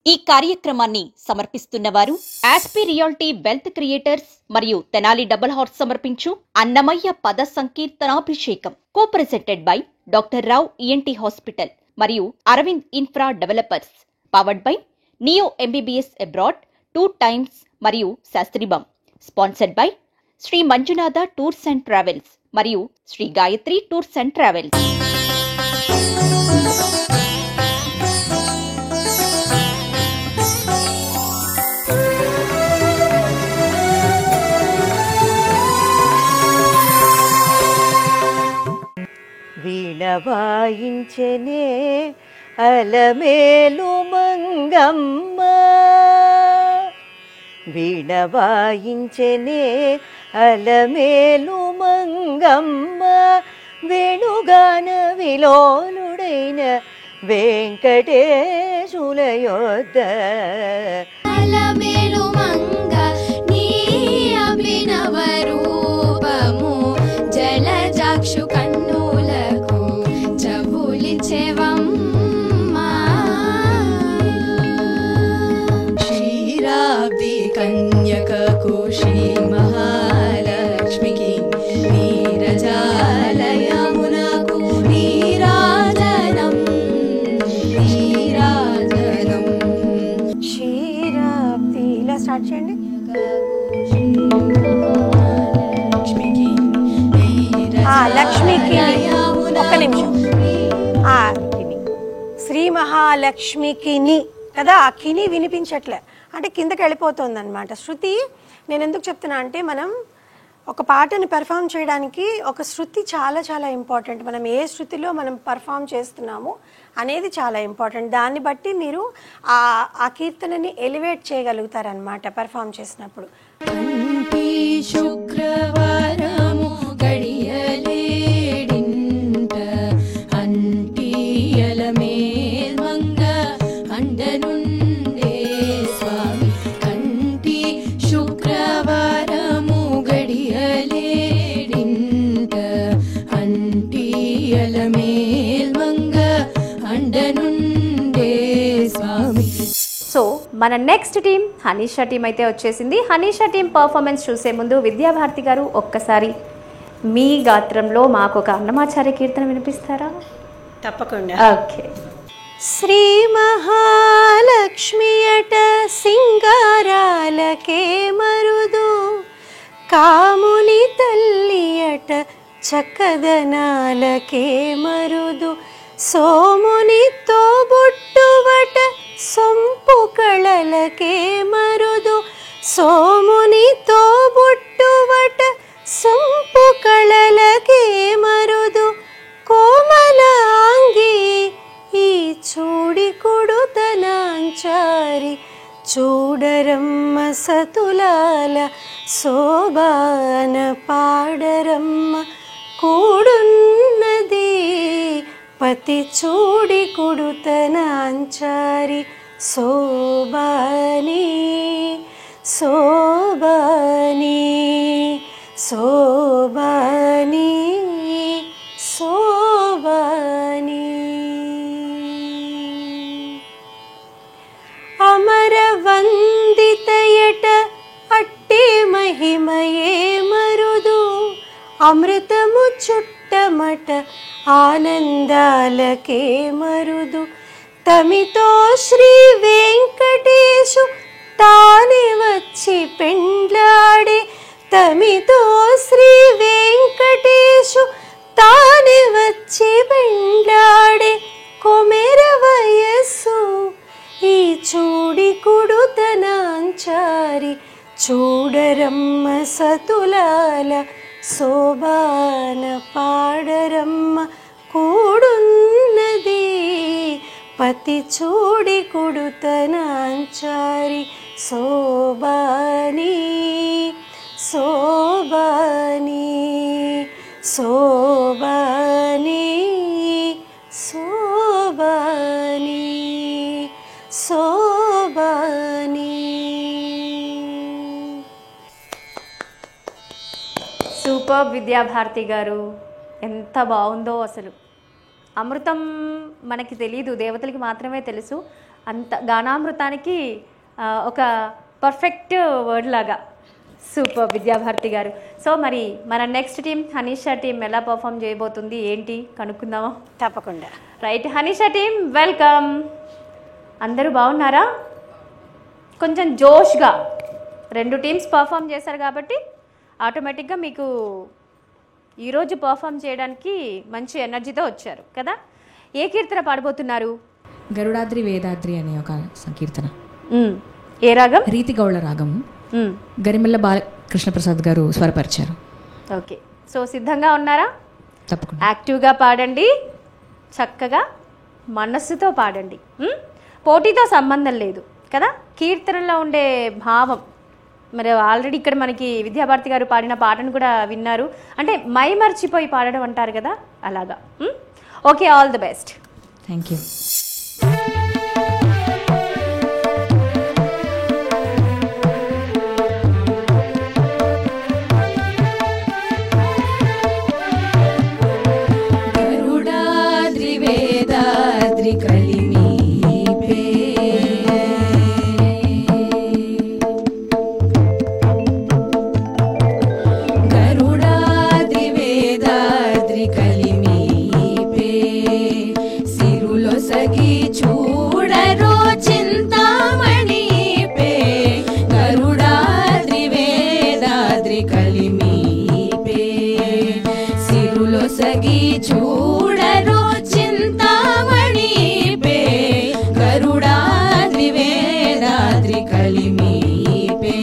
ఈ కార్యక్రమాన్ని సమర్పిస్తున్నవారు ఆస్పి రియాలిటీ వెల్త్ క్రియేటర్స్ మరియు తెనాలి డబుల్ హార్స్ సమర్పించు అన్నమయ్య పద సంకీర్తనాభిషేకం. Co presented by doctor Rao ENT hospital మరియు Aravind infra developers. Powered by neo MBBS abroad 2 times మరియు శాస్త్రీబం. Sponsored by Shri Manjunatha tours and travels మరియు Shri Gayatri tours and travels. వీణ వాయించెనే అలమేలు మంగమ్మ, వీణ వాయించెనే అలమేలు మంగమ్మ, వేణుగాన విలోలుడైన వెంకటేశుల యొద్ద. అలమేలు మంగ నీ అభినవ రూపము జలజాక్షు కన్నులకు జబులిచెవమ్మా. క్షీరాబ్ది కన్యకకు శ్రీ మహాలక్ష్మికి నీరజాలయమునకు నీరాజనం నీరాజనం. క్షీరాబ్ది ఇలా స్టార్ట్ చేయండి. లక్ష్మికి ఒక్క నిమిషం. శ్రీ మహాలక్ష్మికి కదా, ఆ కిని వినిపించట్లే అంటే కిందకి వెళ్ళిపోతుంది అనమాట శృతి. నేను ఎందుకు చెప్తున్నా అంటే మనం ఒక పాటని పెర్ఫామ్ చేయడానికి ఒక శృతి చాలా చాలా ఇంపార్టెంట్. మనం ఏ శృతిలో మనం పెర్ఫామ్ చేస్తున్నాము అనేది చాలా ఇంపార్టెంట్. దాన్ని బట్టి మీరు ఆ కీర్తనని ఎలివేట్ చేయగలుగుతారనమాట పెర్ఫామ్ చేసినప్పుడు. శుక్రవారము గడియలేడింట అంటియలమేల్మంగ అండనుండే స్వామి. కంటి శుక్రవారము గడియలేడింట అంటియలమేల్మంగ అండనుండే స్వామి. సో మన నెక్స్ట్ టీం హనీషా టీం అయితే వచ్చేసింది. హనీషా టీం పర్ఫార్మెన్స్ చూసే ముందు విద్యాభారతి గారు ఒక్కసారి మీ గాత్రంలో మాకు ఒక అన్నమాచార్య కీర్తన వినిపిస్తారా? తప్పకుండా. ఓకే. శ్రీ మహాలక్ష్మి అట సింగారాలకే మరుదు, కాముని తల్లి అట చక్కదనాలకే మరుదు, సోమునితో బొట్టువట సొంపు కళలకే మరుదు, సోమునితో బొట్టువట సొంపు కళలకే మరుదు, కోమలాంగి ఈ చూడి కొడుతనాంచారి, చూడరమ్మ సతులాల శోభాన పాడరమ్మ కూడున్నది, పతి చూడి కొడుతనాంచారి శోభాని శోభాని శోభాని శోభాని. అమర వందితయట అట్టే మహిమయే మరుదు, అమృతము చుట్టమట ఆనందాలకే మరుదు, తమితో శ్రీ వెంకటేశు తానే వచ్చి పెండ్లాడే, తమితో శ్రీ వెంకటేశు తానే వచ్చి పెండ్లాడే, కొమెర వయస్సు ఈ చూడి కొడుతనాంచారి, చూడరమ్మ సతులాల శోభాన పాడరమ్మ కూడున్నది, పతి చూడి కొడుతనాంచారి శోభాని శోభాని శోభాని శోభాని శోభాని. సూపర్ విద్యాభారతి గారు, ఎంత బాగుందో అసలు. అమృతం మనకి తెలీదు, దేవతలకి మాత్రమే తెలుసు. అంత గానామృతానికి ఒక పర్ఫెక్ట్ వర్డ్ లాగా. సూపర్ విద్యాభారతి గారు. సో మరి మన నెక్స్ట్ టీం హనీషా టీం ఎలా పర్ఫామ్ చేయబోతుంది ఏంటి కనుక్కుందామా? తప్పకుండా. Right, Hanisha team welcome. అందరూ బాగున్నారా? కొంచెం జోష్గా 2 టీమ్స్ పర్ఫామ్ చేశారు కాబట్టి ఆటోమేటిక్గా మీకు ఈరోజు పర్ఫామ్ చేయడానికి మంచి ఎనర్జీతో వచ్చారు కదా. ఏ కీర్తన పాడబోతున్నారు? గరుడాద్రి వేదాద్రి అనే ఒక సంకీర్తన. ఏ రాగం? రీతి గౌళ రాగం. గరిమెల్ల బాలకృష్ణప్రసాద్ గారు స్వరపరిచారు. ఓకే, సో సిద్ధంగా ఉన్నారా? తప్పకుండా. యాక్టివ్గా పాడండి, చక్కగా మనస్సుతో పాడండి. పోటీతో సంబంధం లేదు కదా. కీర్తనలో ఉండే భావం మరి ఆల్రెడీ ఇక్కడ మనకి విద్యాభారతి గారు పాడిన పాటను కూడా విన్నారు. అంటే మై మర్చిపోయి పాడడం అంటారు కదా, అలాగా. Okay, all the best. Thank you. Garudadri Vedadri కలిమీపే గరుడాద్రి వేదాద్రి కలిమీపే సిరులో సగి చూడరో చింతామణి పే గరుడాద్రి వేదాద్రి కలిమీపే సిరులో సగి చూడరో చింతామణి పే గరుడాద్రి వేదాద్రి కలిమీపే.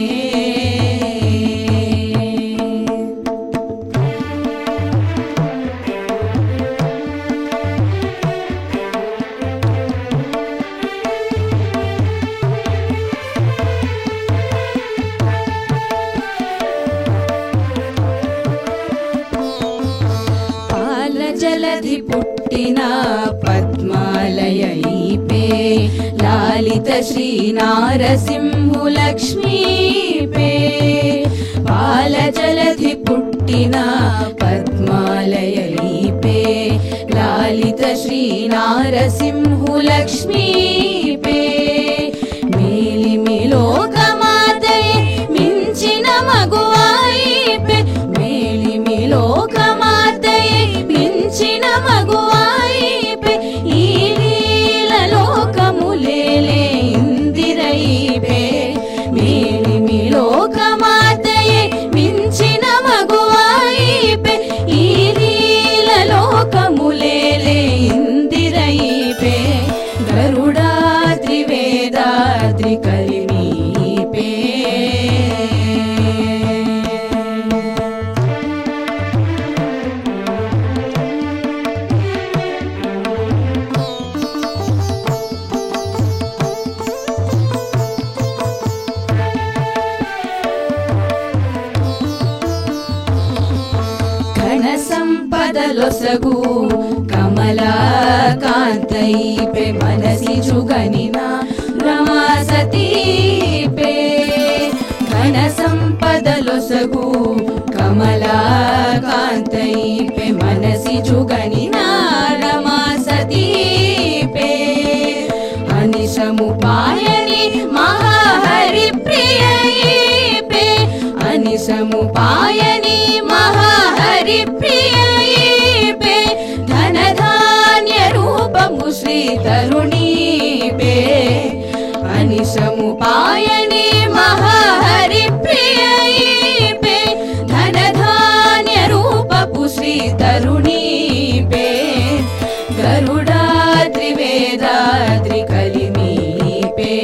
జలధి పుట్టిన పద్మాలయైపే లాలిత శ్రీ నారసింహు లక్ష్మీపే పాల జలధి పుట్టిన పద్మాలయైపే లాలిత శ్రీ నారసింహు లక్ష్మీపే మేలిమిలోకమాతయే మించిన మగువాయిపే మేలిమిలోకమాతయే మించిన మగువాయిపే ఈ లీలలోకములేలే ఇందిరైపే మేలిమిలోకమాతయే మించిన మగువాయిపే ఈ లీలలోకములేలే ఇందిరైపే గరుడాద్రి వేదాద్రి కలిమీపే. సంపదలొసగు కమలాకాంతైపే మనసి జుగనిన రమా సతీపే ఘన సంపదలొసగు కమలాకాంతైపే మనసి జుగనిన రమా సతీపే అనిశముపాయని మహాహరి ప్రియైపే అనిశముపాయని మహాహరి ప్రియైపే ధనధాన్య రూపము శ్రీ తరుణీపే అనిశముపాయని మహాహరి ప్రియైపే ధనధాన్య రూపపు శ్రీ తరుణీపే గరుడాద్రి వేదాద్రి కలిమీపే.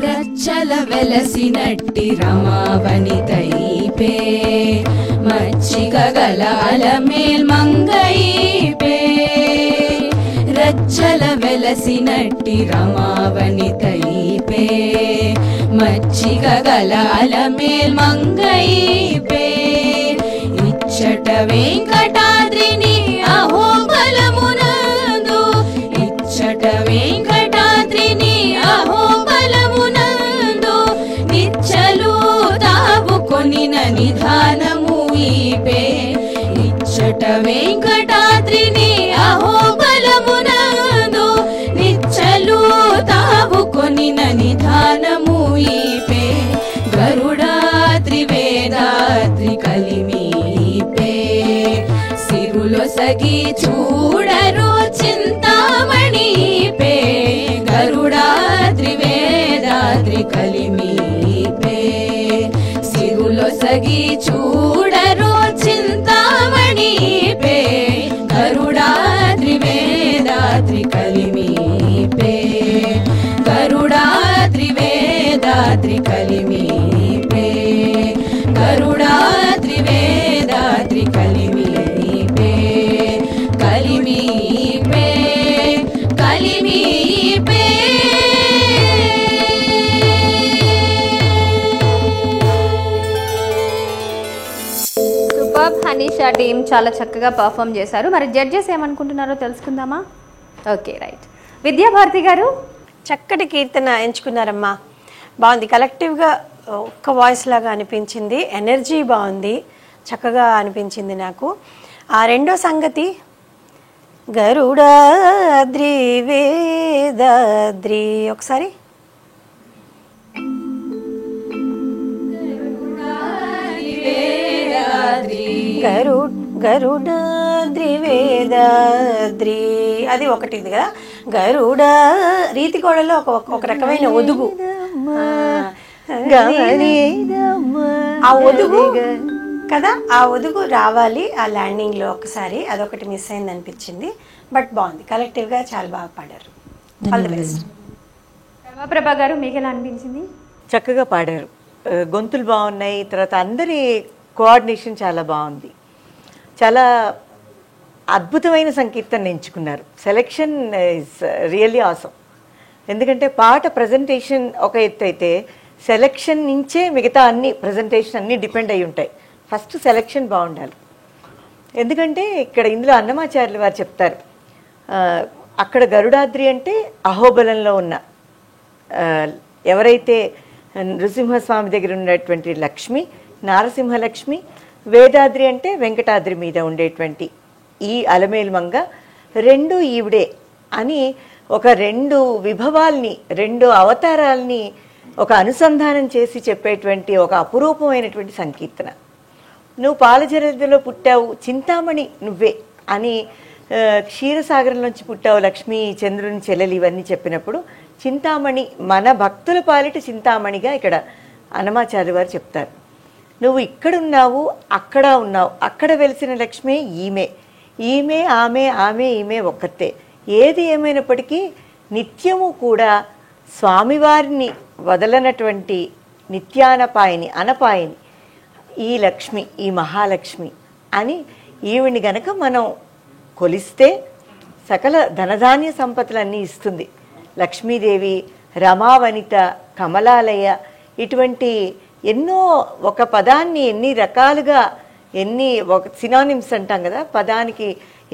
రచ్చల వెలసినట్టి రమావనితైపే మచ్చిక గల అలమేల్ మంగైపే రచ్చల వెలసినట్టి రమావనితైపే మచ్చిక గల అలమేల్ మంగైపే ఇచ్చట వెంకటాద్రిని అహోబ సగి చూడరు చింతామణి పే గరుడాద్రి వేదాద్రి కలిమి పే సిరులో సగి చూడరు చింతామణి పే గరుడాద్రి వేదాద్రి కలిమి పే గరుడాద్రి వేదాద్రి కలిమి పే గరుడాద్రి వేదాద్రి కలిమి పే కలిమి పే కలిమి పే. సూపర్ హనీషా టీం చాలా చక్కగా పర్ఫామ్ చేశారు. మరి జడ్జెస్ ఏమనుకుంటున్నారో తెలుసుకుందామా? Okay right. విద్యాభారతి గారు చక్కటి కీర్తన ఎంచుకున్నారమ్మా. బాగుంది, కలెక్టివ్గా ఒక్క వాయిస్ లాగా అనిపించింది, ఎనర్జీ బాగుంది, చక్కగా అనిపించింది నాకు. ఆ రెండో సంగతి గరుడాద్రి వేదాద్రి ఒకసారి గరుడాద్రి వేదాద్రి అది ఒకటి ఉంది కదా. గరుడ రీతి గోడలో ఒక రకమైన ఒదుగు, ఆ ఒదుగు కదా, ఆ ఒదుగు రావాలి ఆ ల్యాండింగ్ లో ఒకసారి. అదొకటి మిస్ అయింది అనిపించింది. బట్ బాగుంది, కలెక్టివ్ గా చాలా బాగా పాడారు. All the best. రమాప్రభ గారు మీకు ఎలా అనిపించింది? చక్కగా పాడారు, గొంతులు బాగున్నాయి, తర్వాత అందరి కోఆర్డినేషన్ చాలా బాగుంది. చాలా అద్భుతమైన సంకీర్తన ఎంచుకున్నారు. Selection is really awesome. ఎందుకంటే పాట ప్రజెంటేషన్ ఒక ఎత్తు అయితే సెలెక్షన్ నుంచే మిగతా అన్ని ప్రజెంటేషన్ అన్నీ డిపెండ్ అయి ఉంటాయి. ఫస్ట్ సెలెక్షన్ బాగుండాలి. ఎందుకంటే ఇక్కడ ఇందులో అన్నమాచార్యులు వారు చెప్తారు, అక్కడ గరుడాద్రి అంటే అహోబలంలో ఉన్న ఎవరైతే నృసింహస్వామి దగ్గర ఉన్నటువంటి లక్ష్మి నారసింహలక్ష్మి, వేదాద్రి అంటే వెంకటాద్రి మీద ఉండేటువంటి ఈ అలమేలు మంగ, రెండు ఈవిడే అని ఒక రెండు విభవాల్ని, రెండు అవతారాల్ని ఒక అనుసంధానం చేసి చెప్పేటువంటి ఒక అపురూపమైనటువంటి సంకీర్తన. నువ్వు పాలజరదిలో పుట్టావు, చింతామణి నువ్వే అని, క్షీరసాగరంలోంచి పుట్టావు, లక్ష్మీ చంద్రుని చెల్లెలు, ఇవన్నీ చెప్పినప్పుడు చింతామణి మన భక్తుల పాలిట చింతామణిగా ఇక్కడ అన్నమాచార్య వారు చెప్తారు. నువ్వు ఇక్కడున్నావు, అక్కడ ఉన్నావు, అక్కడ వెలిసిన లక్ష్మి ఈమె, ఈమె ఆమె, ఆమె ఈమె ఒక్కతే. ఏది ఏమైనప్పటికీ నిత్యము కూడా స్వామివారిని వదలనటువంటి నిత్యానపాయని, అనపాయని ఈ లక్ష్మి, ఈ మహాలక్ష్మి అని ఈవిని గనక మనం కొలిస్తే సకల ధనధాన్య సంపత్తులన్నీ ఇస్తుంది. లక్ష్మీదేవి, రమావనిత, కమలాలయ, ఇటువంటి ఎన్నో, ఒక పదాన్ని ఎన్ని రకాలుగా, ఎన్ని ఒక సినానిమ్స్ అంటాం కదా, పదానికి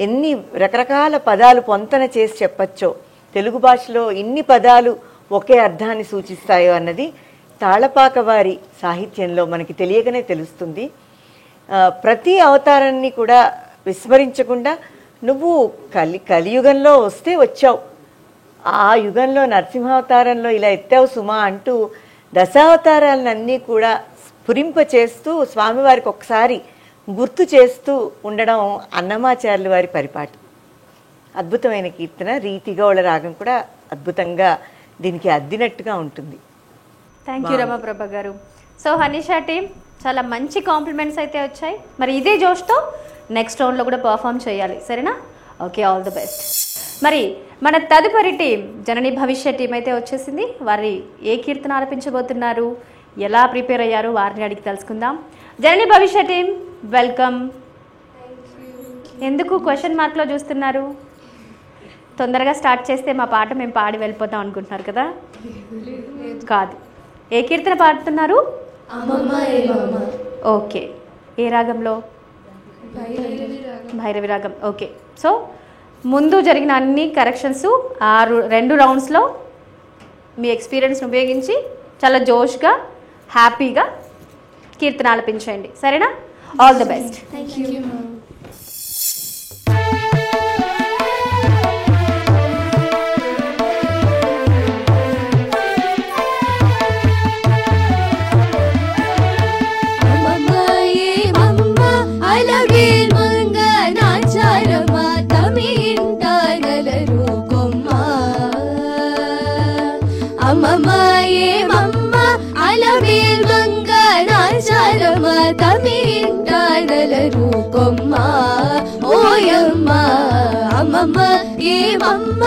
ఎన్ని రకరకాల పదాలు పొంతన చేసి చెప్పచ్చో, తెలుగు భాషలో ఇన్ని పదాలు ఒకే అర్థాన్ని సూచిస్తాయో అన్నది తాళపాక వారి సాహిత్యంలో మనకి తెలియకనే తెలుస్తుంది. ప్రతి అవతారాన్ని కూడా విస్మరించకుండా నువ్వు కలియుగంలో వస్తే వచ్చావు, ఆ యుగంలో నరసింహావతారంలో ఇలా ఎత్తావు సుమా అంటూ దశావతారాలన్నీ కూడా స్ఫురింప చేస్తూ స్వామివారికి ఒకసారి గుర్తు చేస్తూ ఉండడం అన్నమాచార్యుల వారి పరిపాటి. అద్భుతమైన కీర్తన, రీతిగౌళ రాగం కూడా అద్భుతంగా దీనికి అద్దినట్టుగా ఉంటుంది. థ్యాంక్ యూ రమాప్రభ గారు. సో హనీషా టీం చాలా మంచి కాంప్లిమెంట్స్ అయితే వచ్చాయి. మరి ఇదే జోష్తో నెక్స్ట్ రౌండ్లో కూడా పర్ఫామ్ చేయాలి, సరేనా? Okay, all the best. మరి మన తదుపరి టీం జనని భవిష్య టీం అయితే వచ్చేసింది. వారి ఏ కీర్తన ఆలపించబోతున్నారు, ఎలా ప్రిపేర్ అయ్యారు, వారిని అడిగి తెలుసుకుందాం. జనని భవిష్య టీం వెల్కమ్. ఎందుకు క్వశ్చన్ మార్క్లో చూస్తున్నారు? తొందరగా స్టార్ట్ చేస్తే మా పాట మేము పాడి వెళ్ళిపోతాం అనుకుంటున్నారు కదా? కాదు. ఏ కీర్తన పాడుతున్నారు? ఓకే. ఏ రాగంలో? భైరవి రాగం. ఓకే. సో ముందు జరిగిన అన్ని కరెక్షన్స్ 2 రౌండ్స్లో మీ ఎక్స్పీరియన్స్ ఉపయోగించి చాలా జోష్గా, హ్యాపీగా కీర్తన ఆలపించండి, సరేనా? All the best. అలగే మంగ నాచారమ్మ ఏమమ్మ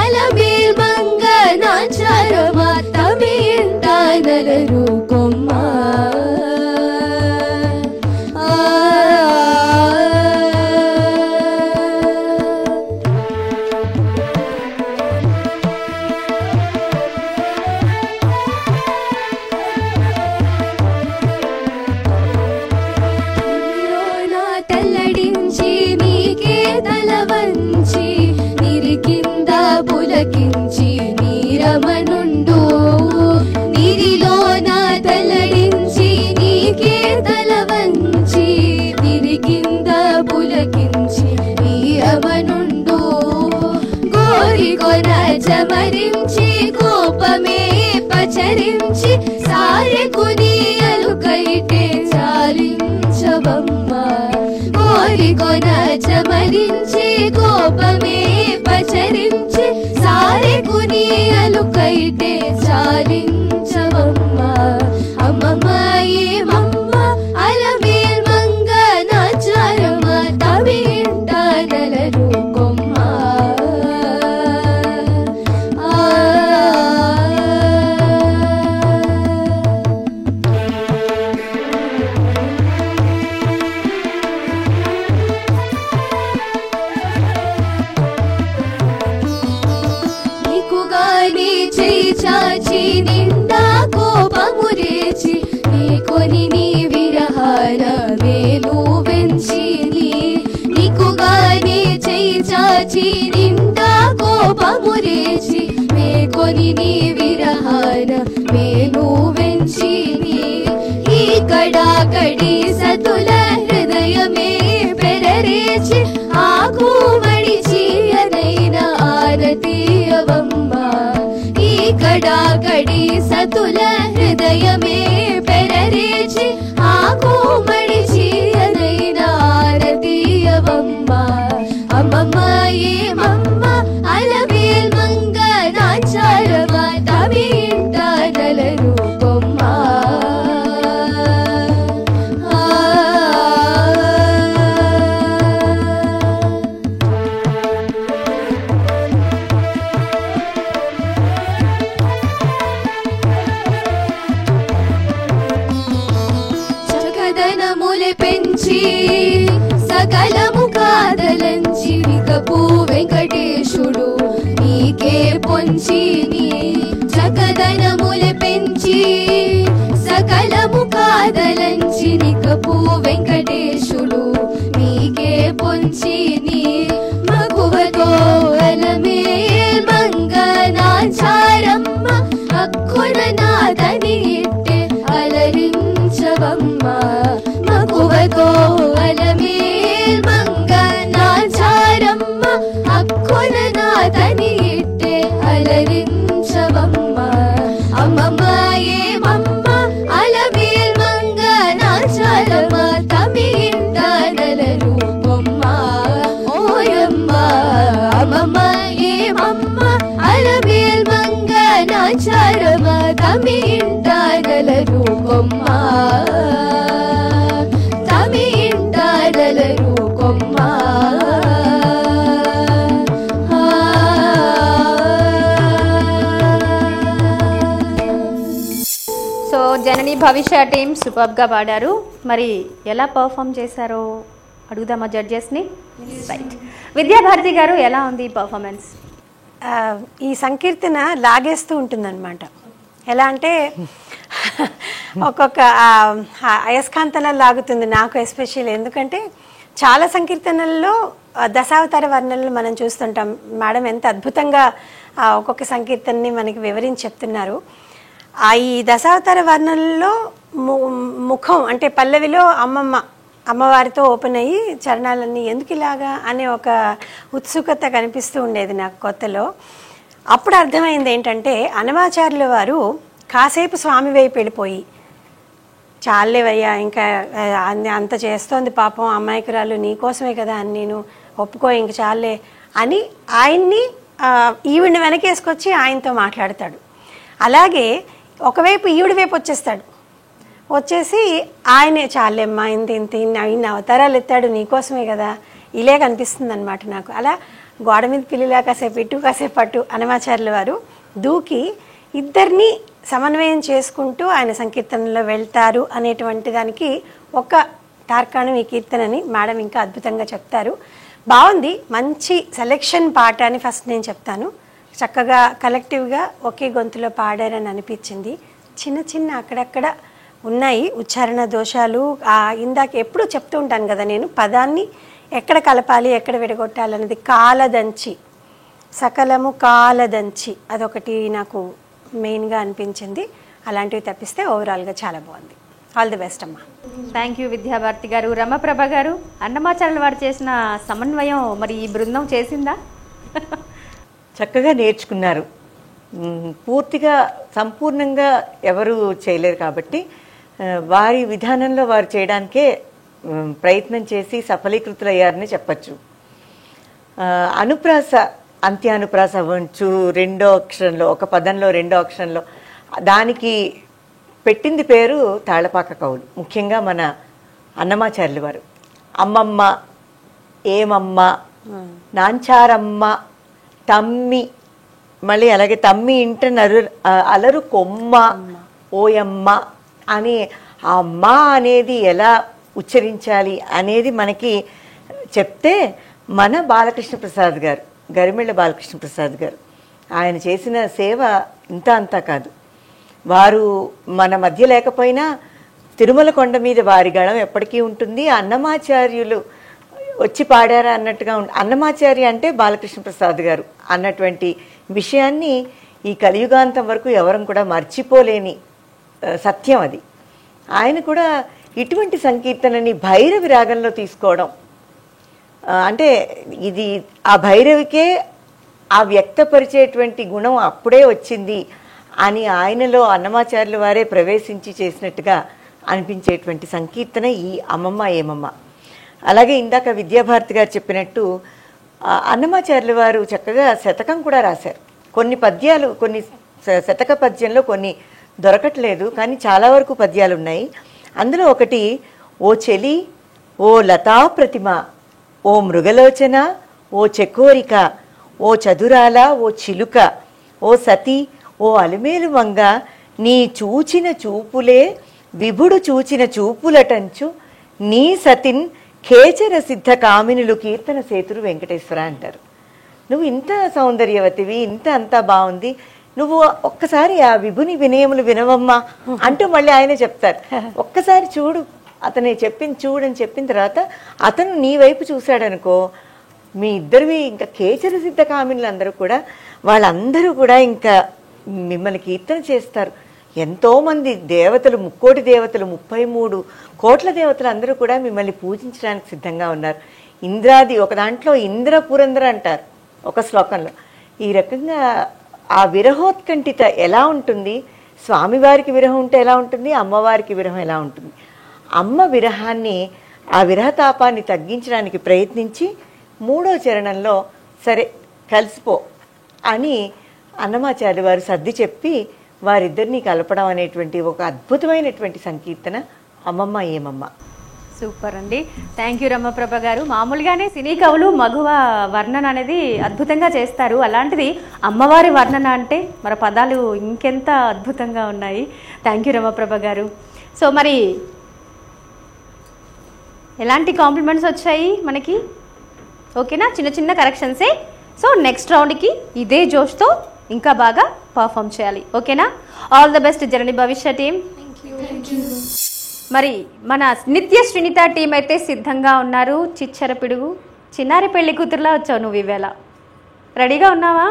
అలమేల్ మంగ నాచారమ్మ తమి ఇంట నలరు కొమ్మ తల్లడించి నీకే తల వంచి నిరికింద పులకించి నీరమనుండు నిరిలోన తల్లడించి నీకే తల వంచి నిరికింద పులకించి నీరమనుండు కోరికొన చమరించి కోపమే పచరించి సారెకుని అలుకైతే చాలించవమ్మ కోరికొన చమరించి కోపమే పచరించి సారెకుని అలుకైతే చాలించవమ్మ అమ్మమ్మ ఏమమ్మ అలమేల్ మంగ నాచారమ్మ తమి ఇంట నలరు కొమ్మ నీకుగాని చేయి చాచి నిండా కోపము రేచి నీకొని నీ విరహాల వేలు వెంచి నీకుగాని చేయి చాచి నిండా కోపము రేచి మేకొని నీ విరహాల వేలు వెంచి ఈ కడాకడి సతుల హృదయమే పెరరేచి ఆకు మడిచి అదైన ఆరతీయవమ్మ ఈ కడాకడి సతుల హృదయమే పెరరేచి ఆకు మడిచి అదైన ఆరతీయవమ్మ అమ్మమ్మ ఏమమ్మ అలమేల్ మంగ నాచారమ్మ తమి ఇంట నలరు కొమ్మ చకదనములె పెంచి సకలము కాదలంచి వికపు వెంకటేశుడు నీకే పొంచి చకదనములె పెంచి సకలము కాదలంచి నికపు వెంకటేశుడు నీకే పొంచి మగువతో అలమేల్ మంగ నాచారమ్మ అక్కున నాదని ఇట్టే అలరించవమ్మ మగువతో అలమేల్ మంగ నాచారమ్మ అక్కున నాదని ఇట్టే అలరించవమ్మ అమ్మమ్మ ఏమమ్మ అలమేల్ మంగ నాచారమ్మ తమి ఇంట నలరు కొమ్మ ఓయమ్మ అమ్మమ్మ ఏమమ్మ అలమేల్ మంగ నాచారమ్మ తమి ఇంట నలరు కొమ్మ తమి ఇంట నలరు కొమ్మ సో జనని భవిష్య టీం సూపర్గా పాడారు. మరి ఎలా పర్ఫామ్ చేశారో అడుగుదామా జడ్జెస్ని. రైట్, విద్యాభారతి గారు ఎలా ఉంది పర్ఫార్మెన్స్? ఈ సంకీర్తన లాగేస్తూ ఉంటుందన్నమాట. ఎలా అంటే ఒక్కొక్క అయస్కాంతలా లాగుతుంది నాకు ఎస్పెషల్లీ. ఎందుకంటే చాలా సంకీర్తనల్లో దశావతార వర్ణనలు మనం చూస్తుంటాం. మేడం ఎంత అద్భుతంగా ఒక్కొక్క సంకీర్తనని మనకి వివరించి చెప్తున్నారు. ఈ దశావతార వర్ణనలో ముఖం అంటే పల్లవిలో అమ్మవారితో ఓపెన్ అయ్యి చరణాలన్నీ ఎందుకు ఇలాగా అనే ఒక ఉత్సుకత కనిపిస్తూ ఉండేది నాకు కొత్తలో. అప్పుడు అర్థమైంది ఏంటంటే అన్నమాచార్యుల వారు కాసేపు స్వామి వైపు వెళ్ళిపోయి, చాలేవయ్యా ఇంకా అంత చేస్తోంది పాపం అమ్మాయికురాలు, నీకోసమే కదా అని నేను ఒప్పుకో ఇంక చాలే అని ఆయన్ని ఈవిడిని వెనకేసుకొచ్చి ఆయనతో మాట్లాడతాడు. అలాగే ఒకవైపు ఈవిడి వైపు వచ్చేసి ఆయనే చాలేమ్మా ఇంత ఇన్ని అవతారాలు ఎత్తాడు నీకోసమే కదా, ఇలే కనిపిస్తుంది అనమాట నాకు. అలా గోడ మీద పిల్లిలా కాసేపు ఇటు కాసేపు అటు అన్నమాచార్యుల వారు దూకి ఇద్దరిని సమన్వయం చేసుకుంటూ ఆయన సంకీర్తనలో వెళ్తారు అనేటువంటి దానికి ఒక తార్కాణం ఈ కీర్తనని మేడం ఇంకా అద్భుతంగా చెప్తారు. బాగుంది, మంచి సెలెక్షన్ పాట అని ఫస్ట్ నేను చెప్తాను. చక్కగా కలెక్టివ్గా ఒకే గొంతులో పాడారని అనిపించింది. చిన్న చిన్న అక్కడక్కడ ఉన్నాయి ఉచ్చారణ దోషాలు. ఇందాక ఎప్పుడు చెప్తూ ఉంటాను కదా నేను, పదాన్ని ఎక్కడ కలపాలి ఎక్కడ విడగొట్టాలనేది కాలదంచి, సకలము కాలదంచి, అదొకటి నాకు మెయిన్గా అనిపించింది. అలాంటివి తప్పిస్తే ఓవరాల్గా చాలా బాగుంది. ఆల్ ది బెస్ట్ అమ్మా. థ్యాంక్ యూ విద్యాభారతి గారు. రమప్రభ గారు, అన్నమాచార్యుల వారు చేసిన సమన్వయం మరి ఈ బృందం చేసిందా? చక్కగా నేర్చుకున్నారు. పూర్తిగా సంపూర్ణంగా ఎవరు చేయలేరు కాబట్టి వారి విధానంలో వారు చేయడానికే ప్రయత్నం చేసి సఫలీకృతులయ్యారని చెప్పచ్చు. అనుప్రాస, అంత్యానుప్రాస అవ్వచ్చు, రెండో అక్షరంలో ఒక పదంలో రెండో అక్షరంలో దానికి పెట్టింది పేరు తాళపాక కవులు. ముఖ్యంగా మన అన్నమాచార్యుల వారు అమ్మమ్మ, ఏమమ్మ, నాంచారమ్మ, తమ్మి, మళ్ళీ అలాగే తమ్మి ఇంట అలరు కొమ్మ, ఓయమ్మ అని ఆ అమ్మ అనేది ఎలా ఉచ్చరించాలి అనేది మనకి చెప్తే మన బాలకృష్ణ ప్రసాద్ గారు, గరిమెళ్ళ బాలకృష్ణ ప్రసాద్ గారు, ఆయన చేసిన సేవ ఇంత అంతా కాదు. వారు మన మధ్య లేకపోయినా తిరుమల కొండ మీద వారి గళం ఎప్పటికీ ఉంటుంది. అన్నమాచార్యులు వచ్చి పాడారా అన్నట్టుగా అన్నమాచార్య అంటే బాలకృష్ణ ప్రసాద్ గారు అన్నటువంటి విషయాన్ని ఈ కలియుగాంతం వరకు ఎవరం కూడా మర్చిపోలేని సత్యం అది. ఆయన కూడా ఇటువంటి సంకీర్తనని భైరవి రాగంలో తీసుకోవడం అంటే ఇది ఆ భైరవికే ఆ వ్యక్తపరిచేటువంటి గుణం అప్పుడే వచ్చింది అని ఆయనలో అన్నమాచార్యుల వారే ప్రవేశించి చేసినట్టుగా అనిపించేటువంటి సంకీర్తన ఈ అమ్మమ్మ ఏమమ్మ. అలాగే ఇందాక విద్యాభారతి గారు చెప్పినట్టు అన్నమాచార్యుల వారు చక్కగా శతకం కూడా రాశారు. కొన్ని పద్యాలు, కొన్ని శతక పద్యంలో కొన్ని దొరకట్లేదు, కానీ చాలా వరకు పద్యాలు ఉన్నాయి. అందులో ఒకటి, ఓ చెలి, ఓ లతా ప్రతిమ, ఓ మృగలోచన, ఓ చెకోరిక, ఓ చదురాల, ఓ చిలుక, ఓ సతి, ఓ అలిమేలు మంగ, నీ చూచిన చూపులే విభుడు చూచిన చూపులటంచు, నీ సతిన్ ఖేచర సిద్ధ కామినులు కీర్తన సేతురు వెంకటేశ్వర అంటారు. నువ్వు ఇంత సౌందర్యవతివి, ఇంత అంతా బాగుంది, నువ్వు ఒక్కసారి ఆ విభుని వినయములు వినవమ్మా అంటూ మళ్ళీ ఆయన చెప్తారు. ఒక్కసారి చూడు, అతనే చెప్పింది చూడని చెప్పిన తర్వాత అతను నీ వైపు చూశాడనుకో, మీ ఇద్దరివి ఇంకా కేచర సిద్ధ కామినులు అందరూ కూడా, వాళ్ళందరూ కూడా ఇంకా మిమ్మల్ని కీర్తన చేస్తారు. ఎంతోమంది దేవతలు, ముక్కోటి దేవతలు, 33 కోట్ల దేవతలు అందరూ కూడా మిమ్మల్ని పూజించడానికి సిద్ధంగా ఉన్నారు. ఇంద్రాది, ఒక దాంట్లో ఇంద్ర పురంద్ర అంటారు ఒక శ్లోకంలో. ఈ రకంగా ఆ విరహోత్కంఠిత ఎలా ఉంటుంది, స్వామివారికి విరహం ఉంటే ఎలా ఉంటుంది, అమ్మవారికి విరహం ఎలా ఉంటుంది. అమ్మ విరహాన్ని, ఆ విరహతాపాన్ని తగ్గించడానికి ప్రయత్నించి 3వ చరణంలో సరే కలిసిపో అని అన్నమాచార్య వారు సర్ది చెప్పి వారిద్దరినీ కలపడం అనేటువంటి ఒక అద్భుతమైనటువంటి సంకీర్తన అమ్మమ్మ ఏమమ్మ. సూపర్ అండి. థ్యాంక్ యూ రమప్రభ గారు. మామూలుగానే సినీ కవులు మగువ వర్ణన అనేది అద్భుతంగా చేస్తారు. అలాంటిది అమ్మవారి వర్ణన అంటే మన పదాలు ఇంకెంత అద్భుతంగా ఉన్నాయి. Thank you Ramaprabha garu. So మరి ఎలాంటి కాంప్లిమెంట్స్ వచ్చాయి మనకి? ఓకేనా, చిన్న చిన్న కరెక్షన్సే. సో నెక్స్ట్ రౌండ్కి ఇదే జోష్తో ఇంకా బాగా పర్ఫామ్ చేయాలి. ఓకేనా? ఆల్ ద బెస్ట్ జర్నీ భవిష్య టీం. మరి మన నిత్య శ్రీనిత టీం అయితే సిద్ధంగా ఉన్నారు. చిచ్చర పిడుగు, చిన్నారి పెళ్లి కూతురులా వచ్చావు నువ్వు ఈవేళ. రెడీగా ఉన్నావా?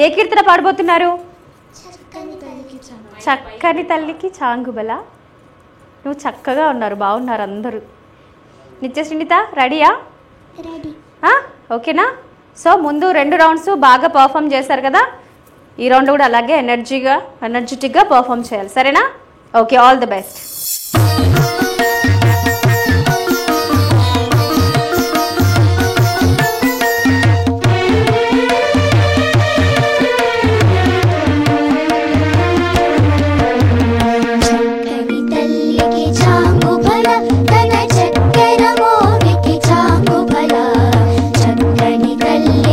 ఏ కీర్తన పాడబోతున్నారు? చక్కని తల్లికి చాంగుబల. నువ్వు చక్కగా ఉన్నారు, బాగున్నారు అందరూ. నిత్య శ్రీనిత రెడీయా? ఓకేనా? సో ముందు 2 రౌండ్స్ బాగా పర్ఫామ్ చేశారు కదా, ఈ రౌండ్ కూడా అలాగే ఎనర్జెటిక్గా పర్ఫామ్ చేయాలి. సరేనా? Okay, all the best. చక్కని తల్లికి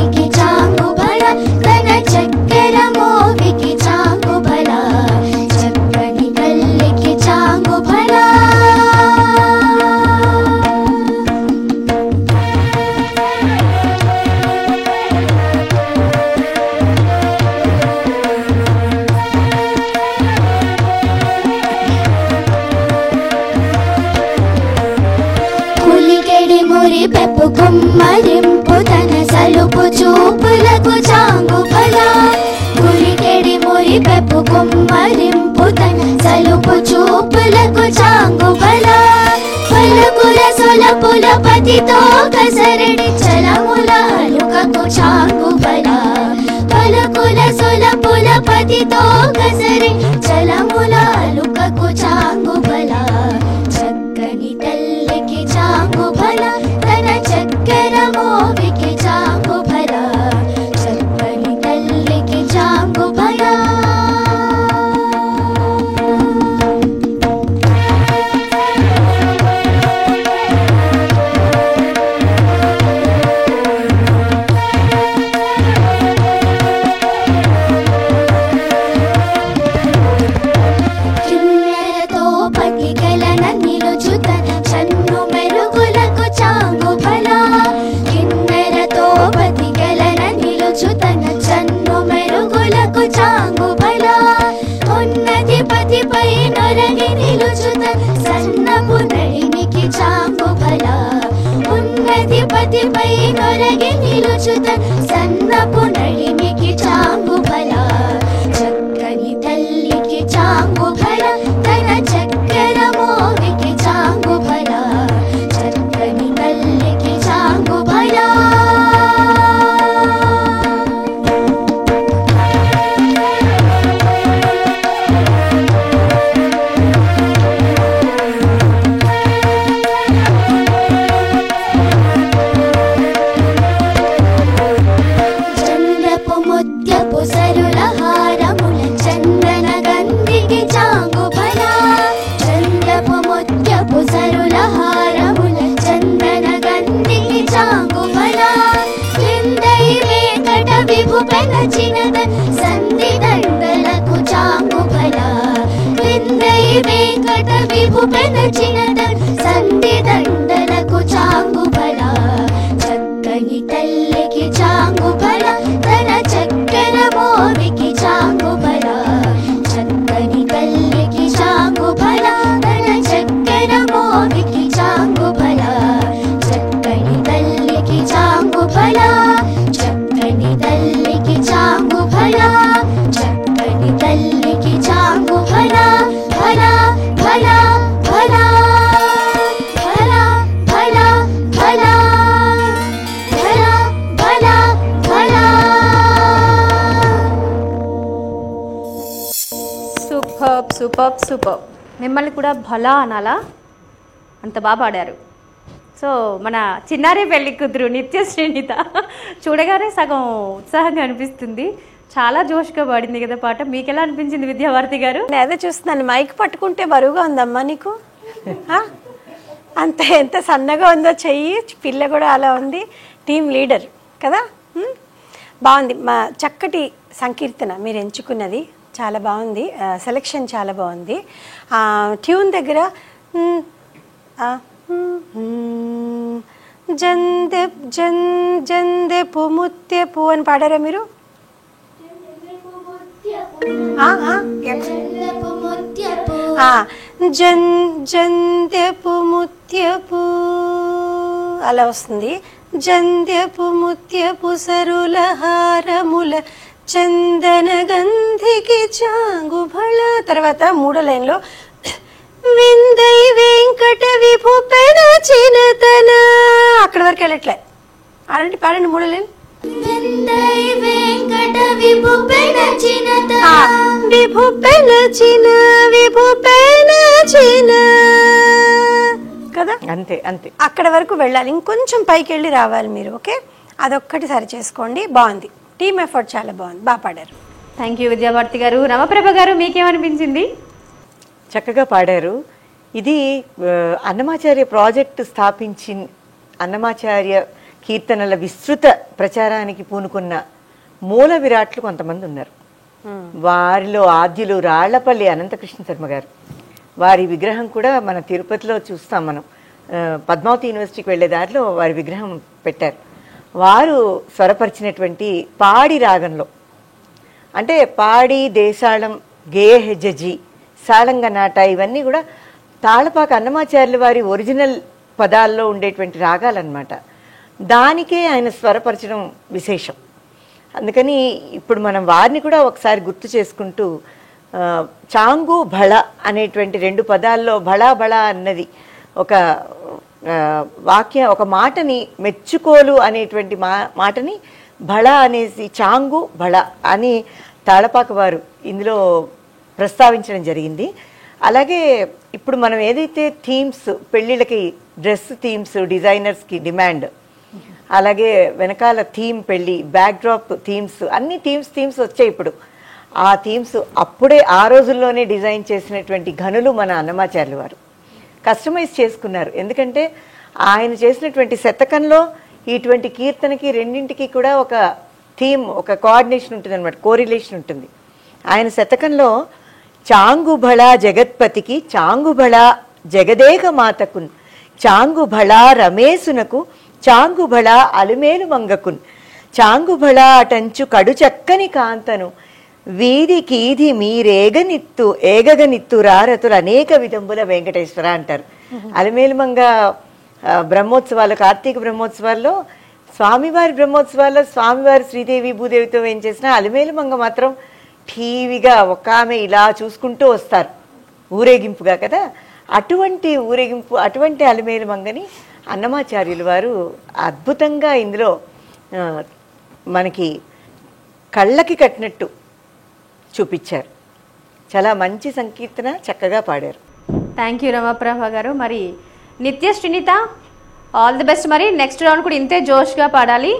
పతితో కసరడి చలముల అలుకకు చాంగు బల పలుకుల సొలపుల పతితో కసరి చలముల అలుకకు చాంగు బల చక్కని తల్లికి చాంగు బల తన చక్కెర మోవికి చాంగు బల చక్కని తల్లికి చాంగు బల పతిపై నొరగి నిలుచుత సన్నపు నళినికి చాంగు బల చక్కని తల్లికి చాంగు బల తన చక్కెర మోవికి చాంగు బల చక్కని తల్లికి చాంగు బల సంధిదండలకు చాంగు బల విందై వెంకట విభుపెన చినదన్ సంధిదండలకు చాంగు బల చక్కని తల్లికి చాంగు బల తన చక్కెర మోవికి చాంగు బల చక్కని తల్లికి చాంగు బల తన చక్కెర మోవికి చాంగు బల చక్కని తల్లికి చాంగు బల చక్కని తల్లికి చాంగు బల చక్కని తల్లికి చాంగు బల బల బల బల బల బల బల బల బల బల. Super super super. మిమ్మల్ని కూడా భలా అనాలా, అంత బాగా పాడారు. సో మన చిన్నారి పెళ్లి కూతురు నిత్యశ్రీనిత చూడగానే సగం ఉత్సాహంగా అనిపిస్తుంది. చాలా జోష్గా పాడింది కదా పాట. మీకు ఎలా అనిపించింది విద్యాభారతి గారు? నేను అదే చూస్తున్నాను, మైక్ పట్టుకుంటే బరువుగా ఉందమ్మా నీకు, అంత ఎంత సన్నగా ఉందో చెయ్యి, పిల్ల కూడా అలా ఉంది. టీమ్ లీడర్ కదా, బాగుంది. మా చక్కటి సంకీర్తన మీరు ఎంచుకున్నది, చాలా బాగుంది. సెలెక్షన్ చాలా బాగుంది. ట్యూన్ దగ్గర జందెపు ముత్యపు అని పాడారా మీరు? జందెపు ముత్యపు అలా వస్తుంది. జందెపు ముత్యపు సరుల హారముల చందన గంధికి చాంగు భళ. తర్వాత మూడో లైన్లో విందై వెంకట విభుపెన చినతన, అక్కడ వరకు వెళ్ళట్లే. అలాంటి పాడండి మూడో లైన్. విందై వెంకట విభుపెన చినతన విభుపెన చిన విభుపెన చిన కదా, అంతే అంతే, అక్కడ వరకు వెళ్ళాలి. ఇంకొంచెం పైకి వెళ్ళి రావాలి మీరు. ఓకే, అదొక్కటి సరి చేసుకోండి. బాగుంది, టీమ్ ఎఫర్ట్ చాలా బాగుంది, బాగా పాడారు. థ్యాంక్ యూ విద్యాభారతి గారు. రమప్రభ గారు మీకేమనిపించింది? చక్కగా పాడారు. ఇది అన్నమాచార్య ప్రాజెక్టు స్థాపించి అన్నమాచార్య కీర్తనల విస్తృత ప్రచారానికి పూనుకున్న మూల విరాట్లు కొంతమంది ఉన్నారు. వారిలో ఆద్యులు రాళ్లపల్లి అనంతకృష్ణ శర్మ గారు. వారి విగ్రహం కూడా మన తిరుపతిలో చూస్తాం మనం. పద్మావతి యూనివర్సిటీకి వెళ్ళే దారిలో వారి విగ్రహం పెట్టారు. వారు స్వరపరిచినటువంటి పాడి రాగంలో, అంటే పాడి, దేశాళం, గేయహెజ్జి, సాళంగనాట, ఇవన్నీ కూడా తాళపాక అన్నమాచార్యుల వారి ఒరిజినల్ పదాల్లో ఉండేటువంటి రాగాలన్నమాట. దానికే ఆయన స్వరపరచడం విశేషం. అందుకని ఇప్పుడు మనం వారిని కూడా ఒకసారి గుర్తు చేసుకుంటూ, చాంగు భళ అనేటువంటి రెండు పదాల్లో భళ భళ అన్నది ఒక ఒక మాటని మెచ్చుకోలు అనేటువంటి మాటని భళ అనేసి చాంగు భళ అని తాళపాక వారు ఇందులో ప్రస్తావించడం జరిగింది. అలాగే ఇప్పుడు మనం ఏదైతే థీమ్స్ పెళ్ళిళ్ళకి డ్రెస్ థీమ్స్ డిజైనర్స్కి డిమాండ్, అలాగే వెనకాల థీమ్ పెళ్ళి బ్యాక్డ్రాప్ థీమ్స్ అన్ని థీమ్స్ వచ్చాయి. ఇప్పుడు ఆ థీమ్స్ అప్పుడే ఆ రోజుల్లోనే డిజైన్ చేసినటువంటి ఘనులు మన అన్నమాచార్యులు వారు కస్టమైజ్ చేసుకున్నారు. ఎందుకంటే ఆయన చేసినటువంటి శతకంలో ఇటువంటి కీర్తనకి రెండింటికి కూడా ఒక థీమ్, ఒక కోఆర్డినేషన్ ఉంటుంది అనమాట, కోరిలేషన్ ఉంటుంది. ఆయన శతకంలో చాంగుబళ జగత్పతికి చాంగుబళ జగదేక మాతకున్ చాంగుబళ రమేశునకు చాంగుబళ అలుమేలు మంగకున్ చాంగుబళ అటంచు కడు చక్కని కాంతను వీధి కీధి ఏగగనిత్తు రారతులు అనేక విధంబుల వెంకటేశ్వర అంటారు. అలమేలుమంగ బ్రహ్మోత్సవాలు, కార్తీక బ్రహ్మోత్సవాల్లో, స్వామివారి బ్రహ్మోత్సవాల్లో స్వామివారి శ్రీదేవి భూదేవితో ఏం చేసినా అలమేలుమంగ మాత్రం టీవీగా ఒక ఆమె ఇలా చూసుకుంటూ వస్తారు ఊరేగింపుగా కదా. అటువంటి ఊరేగింపు, అటువంటి అలమేలుమంగని అన్నమాచార్యులు వారు అద్భుతంగా ఇందులో మనకి కళ్ళకి కట్టినట్టు చూపించారు. చాలా మంచి సంకీర్తన, చక్కగా పాడారు. థ్యాంక్ యూ రమాప్రభ గారు. మరి నిత్య శ్రీనిత ఆల్ ది బెస్ట్. మరి నెక్స్ట్ రౌండ్ కూడా ఇంతే జోష్గా పాడాలి,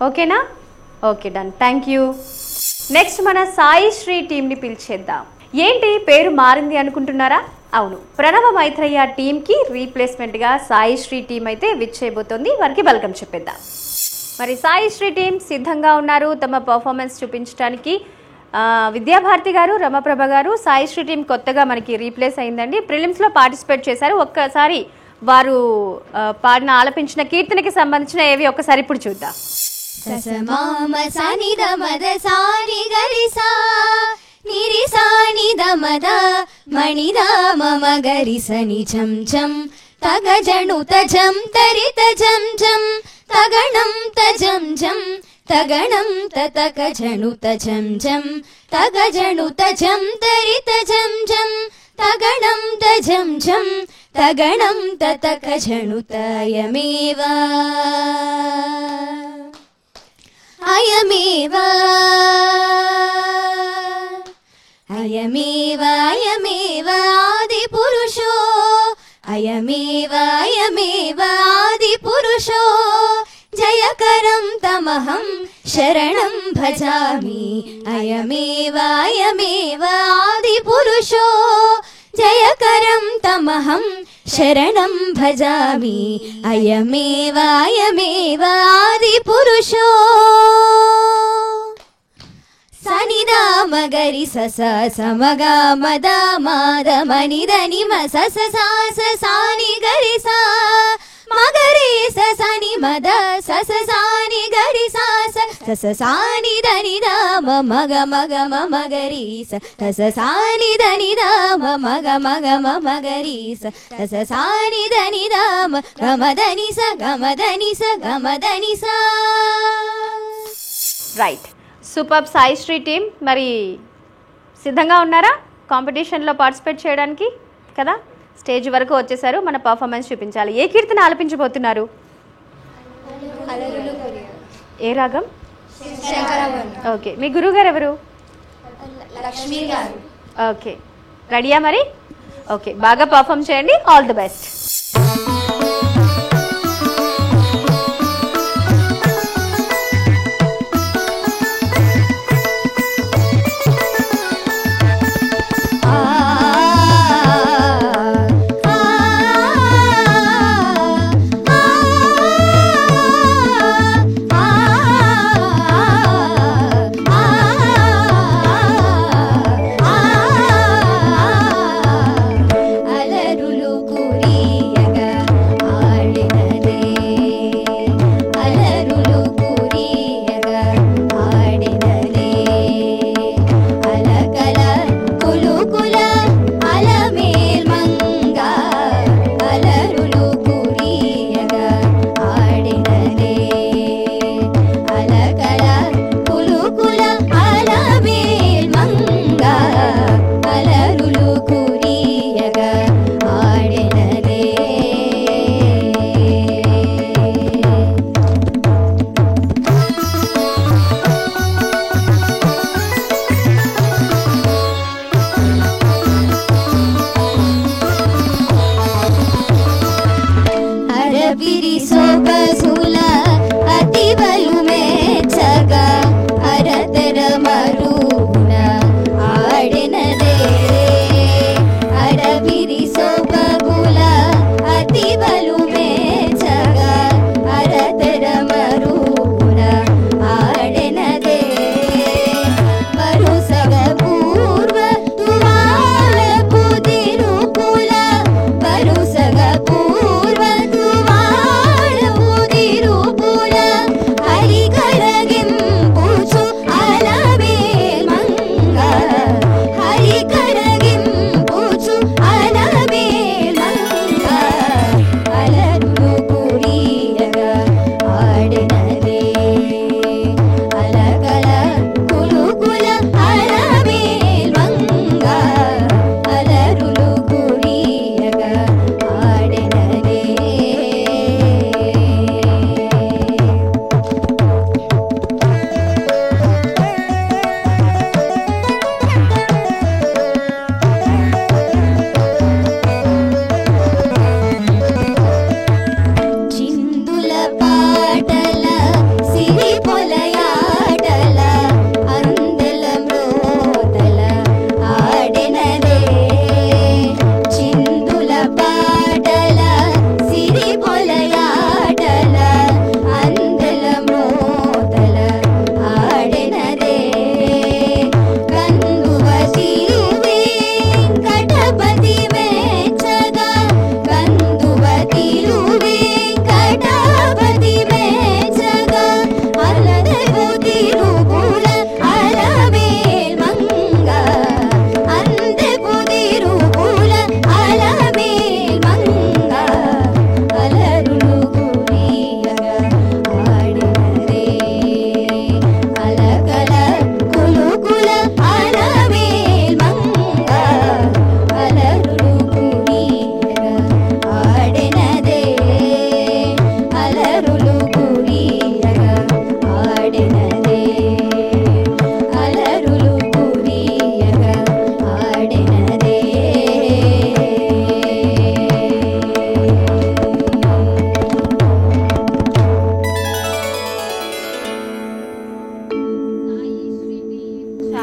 ఓకేనా? Okay, done. Thank you. Next మన సాయి శ్రీ టీంని పిలిచేద్దాం. ఏంటి పేరు మారింది అనుకుంటున్నారా? అవును, ప్రణవ మైత్రయ్య టీంకి రీప్లేస్మెంట్గా సాయి శ్రీ టీం అయితే విచ్చేయబోతోంది. వారికి వెల్కమ్ చెప్పేద్దాం. మరి సాయి శ్రీ టీం సిద్ధంగా ఉన్నారు తమ పర్ఫార్మెన్స్ చూపించడానికి. విద్యాభారతి గారు, రమప్రభ గారు, సాయి శ్రీ టీం కొత్తగా మనకి రీప్లేస్ అయిందండి. ప్రిలిమ్స్లో పార్టిసిపేట్ చేశారు. ఒక్కసారి వారు పాడిన ఆలపించిన కీర్తనకి సంబంధించిన ఏవి ఒక్కసారి ఇప్పుడు చూద్దాం. ససమామ సాని దమద సాని గరిసా నిరిసాని దమద మణిద మమ గరిసని చం చం తగజను తజం తరిత జం జం తగణం తజం జం తగణం తతకజను తజం జం తగజను తజం తరిత జం జం తగణం తజం జం తగణం తతకజను తయమేవా అయమేవా అయమేవా అయమేవా ఆది పురుషో అయమేవా అయమేవా ఆది పురుషో జయకరం తమహం శరణం భజామి అయమేవా అయమేవా ఆది పురుషో జయకరం తమహం శరణం భజామి అయమేవా అయమేవా ఆది పురుషో సనిదా మగరి సస సమగా మద మాద మనిద నిమ సస సాస సాని గరి సా మగరి సని మద సస సాని గరి సాస సస సాని దని దామ మగ మగ మగరి సస సాని దని దామ మగ మగ మగరి సస సాని దని దామ గమదని స గమదని స గమదని స. Right, super. Sai Sri team మరి సిద్ధంగా ఉన్నారా కాంపిటీషన్లో పార్టిసిపేట్ చేయడానికి? కదా, స్టేజ్ వరకు వచ్చేసారు. మన పర్ఫార్మెన్స్ చూపించాలి. ఏ కీర్తన ఆలపించబోతున్నారు? ఏ రాగం? ఓకే, మీ గురువు గారు ఎవరు? లక్ష్మి గారు. ఓకే, రెడీయా మరి? ఓకే, బాగా పర్ఫామ్ చేయండి. All the best. అలరులు కురి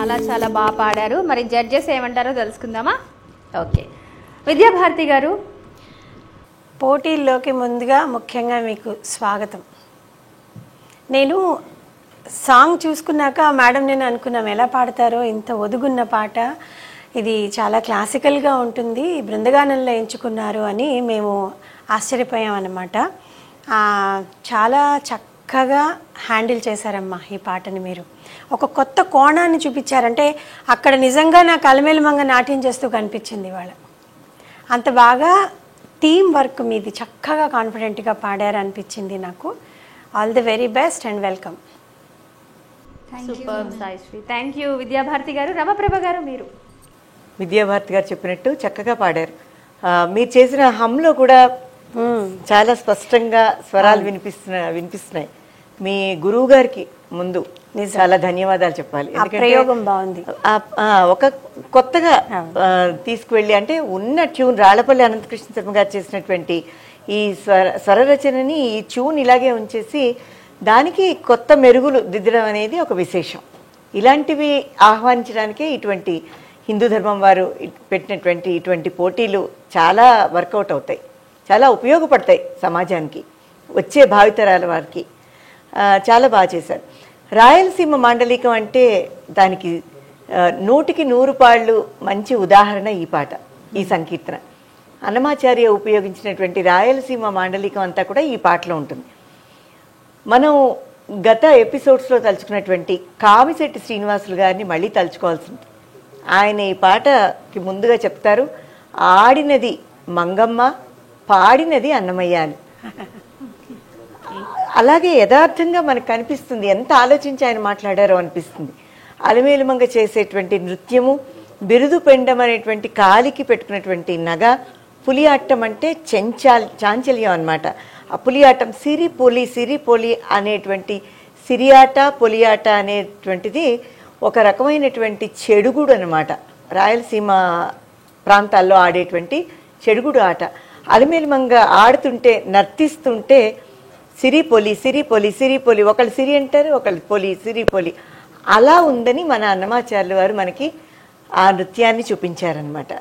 చాలా చాలా బాగా పాడారు. మరి జడ్జెస్ ఏమంటారో తెలుసుకుందామా? ఓకే, విద్యాభారతి గారు. పోటీల్లోకి ముందుగా ముఖ్యంగా మీకు స్వాగతం. నేను సాంగ్ చూసుకున్నాక మేడం నేను అనుకున్నాం ఎలా పాడతారో, ఇంత ఒదుగున్న పాట, ఇది చాలా క్లాసికల్గా ఉంటుంది, బృందగానంలో ఎంచుకున్నారు అని మేము ఆశ్చర్యపోయాం అన్నమాట. చాలా చక్కగా హ్యాండిల్ చేశారమ్మా ఈ పాటని. మీరు ఒక కొత్త కోణాన్ని చూపించారంటే అక్కడ నిజంగా నాకు అలమేలు మంగ నాట్యం చేస్తూ కనిపించింది ఇవాళ. అంత బాగా టీమ్ వర్క్ మీది, చక్కగా కాన్ఫిడెంట్గా పాడారు అనిపించింది నాకు. All the very best and welcome. Super Saisri. Thank you Vidya Bharati గారు. రమప్రభ గారు, మీరు. విద్యాభారతి గారు చెప్పినట్టు చక్కగా పాడారు. మీరు చేసిన హమ్లో కూడా చాలా స్పష్టంగా స్వరాలు వినిపిస్తున్నాయి. మీ గురువు గారికి ముందు చాలా ధన్యవాదాలు చెప్పాలి. ప్రయోగం బాగుంది. ఒక కొత్తగా తీసుకువెళ్ళి, అంటే ఉన్న ట్యూన్ రాళ్లపల్లి అనంతకృష్ణ శర్మ గారు చేసినటువంటి ఈ స్వర రచనని, ఈ ట్యూన్ ఇలాగే ఉంచేసి దానికి కొత్త మెరుగులు దిద్దడం అనేది ఒక విశేషం. ఇలాంటివి ఆహ్వానించడానికే ఇటువంటి హిందూ ధర్మం వారు పెట్టినటువంటి ఇటువంటి పోటీలు చాలా వర్కౌట్ అవుతాయి, చాలా ఉపయోగపడతాయి సమాజానికి, వచ్చే భావితరాల వారికి. చాలా బాగా చేశారు. రాయలసీమ మాండలికం అంటే దానికి 100కి 100 పాళ్ళు మంచి ఉదాహరణ ఈ పాట, ఈ సంకీర్తన. అన్నమాచార్య ఉపయోగించినటువంటి రాయలసీమ మాండలికం అంతా కూడా ఈ పాటలో ఉంటుంది. మనం గత ఎపిసోడ్స్లో తలుచుకున్నటువంటి కామిశెట్టి శ్రీనివాసులు గారిని మళ్ళీ తలుచుకోవాల్సింది. ఆయన ఈ పాటకి ముందుగా చెప్తారు, ఆడినది మంగమ్మ, పాడినది అన్నమయ్య అని. అలాగే యథార్థంగా మనకు కనిపిస్తుంది, ఎంత ఆలోచించి ఆయన మాట్లాడారో అనిపిస్తుంది. అలమేలుమంగ చేసేటువంటి నృత్యము, బిరుదు పెండం అనేటువంటి కాలికి పెట్టుకున్నటువంటి నగ, పులి ఆటం అంటే చాంచల్యం అనమాట. ఆ పులి ఆటం సిరి పొలి అనేటువంటి సిరియాట పొలి ఆట అనేటువంటిది ఒక రకమైనటువంటి చెడుగుడు అనమాట. రాయలసీమ ప్రాంతాల్లో ఆడేటువంటి చెడుగుడు ఆట. అలమేలుమంగ ఆడుతుంటే, నర్తిస్తుంటే సిరి పొలి, ఒకళ్ళు సిరి అంటారు, ఒకళ్ళు పొలి, సిరి పొలి, అలా ఉందని మన అన్నమాచార్యులు వారు మనకి ఆ నృత్యాన్ని చూపించారనమాట.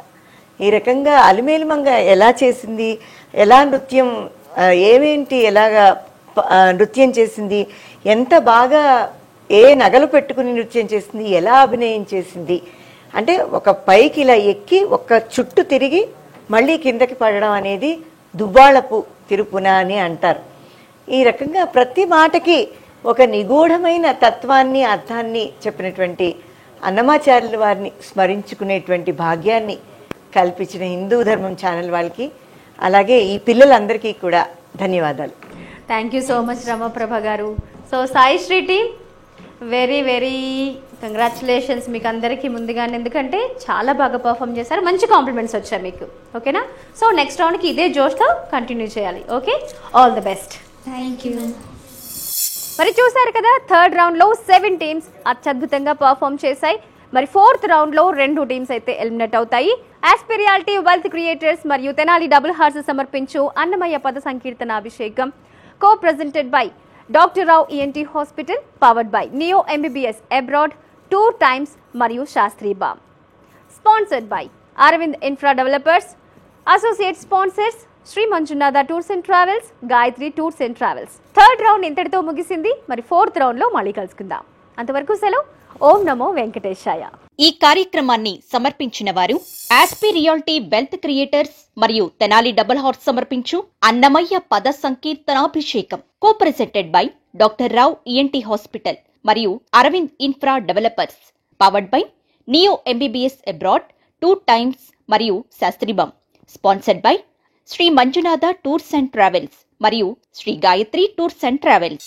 ఈ రకంగా అలమేలుమంగ ఎలా చేసింది, ఎలా నృత్యం, ఏమేంటి, ఎలాగా నృత్యం చేసింది, ఎంత బాగా ఏ నగలు పెట్టుకుని నృత్యం చేసింది, ఎలా అభినయం చేసింది, అంటే ఒక పైకి ఇలా ఎక్కి ఒక చుట్టు తిరిగి మళ్ళీ కిందకి పడడం అనేది దువ్వాళపు తిరుపున అని అంటారు. ఈ రకంగా ప్రతి మాటకి ఒక నిగూఢమైన తత్వాన్ని, అర్థాన్ని చెప్పినటువంటి అన్నమాచార్యుల వారిని స్మరించుకునేటువంటి భాగ్యాన్ని కల్పించిన హిందూ ధర్మం ఛానల్ వాళ్ళకి, అలాగే ఈ పిల్లలందరికీ కూడా ధన్యవాదాలు. Thank you so much Ramaprabha garu. So Saishri team, very very congratulations మీకు అందరికీ ముందుగానే, ఎందుకంటే చాలా బాగా పర్ఫామ్ చేశారు, మంచి కాంప్లిమెంట్స్ వచ్చాయి మీకు. ఓకేనా? సో నెక్స్ట్ రౌండ్కి ఇదే జోష్తో కంటిన్యూ చేయాలి. Okay, all the best. Thank you. మరి చూసారు కదా, థర్డ్ రౌండ్లో 7 టీమ్స్ అత్యద్భుతంగా పర్ఫామ్ చేశాయి. మరి ఫోర్త్ రౌండ్లో 2 టీమ్స్ అయితే ఎలిమినేట్ అవుతాయి. ఆస్పిరియాలిటీ వెల్త్ క్రియేటర్స్ మరియు తెనాలి డబుల్ హార్స్ సమర్పించు అన్నమయ్య పద సంకీర్తన అభిషేకం, co presented by doctor Rao ENT hospital, powered by neo MBBS abroad, tour times మరియు Shastri balm, sponsored by Aravind infra developers, associate sponsors Shri Manjunatha tours and travels, Gayatri tours and travels. Third round ఇంతటితో ముగిసింది. మరి fourth రౌండ్లో మళ్ళీ కలుసుకుందాం. అంతవరకు సెలవు. ఓం నమో వెంకటేశాయ. ఈ కార్యక్రమాన్ని సమర్పించిన వారు ఆస్పి రియాలిటీ వెల్త్ క్రియేటర్స్ మరియు తెనాలి డబుల్ హార్స్ సమర్పించు అన్నమయ్య పద సంకీర్తనాభిషేకం, co presented by doctor Rao ENT hospital మరియు Aravind infra developers, powered by neo MBBS abroad, tour times మరియు Shastri balm, sponsored by Shri Manjunatha tours and travels మరియు Shri Gayatri tours and travels.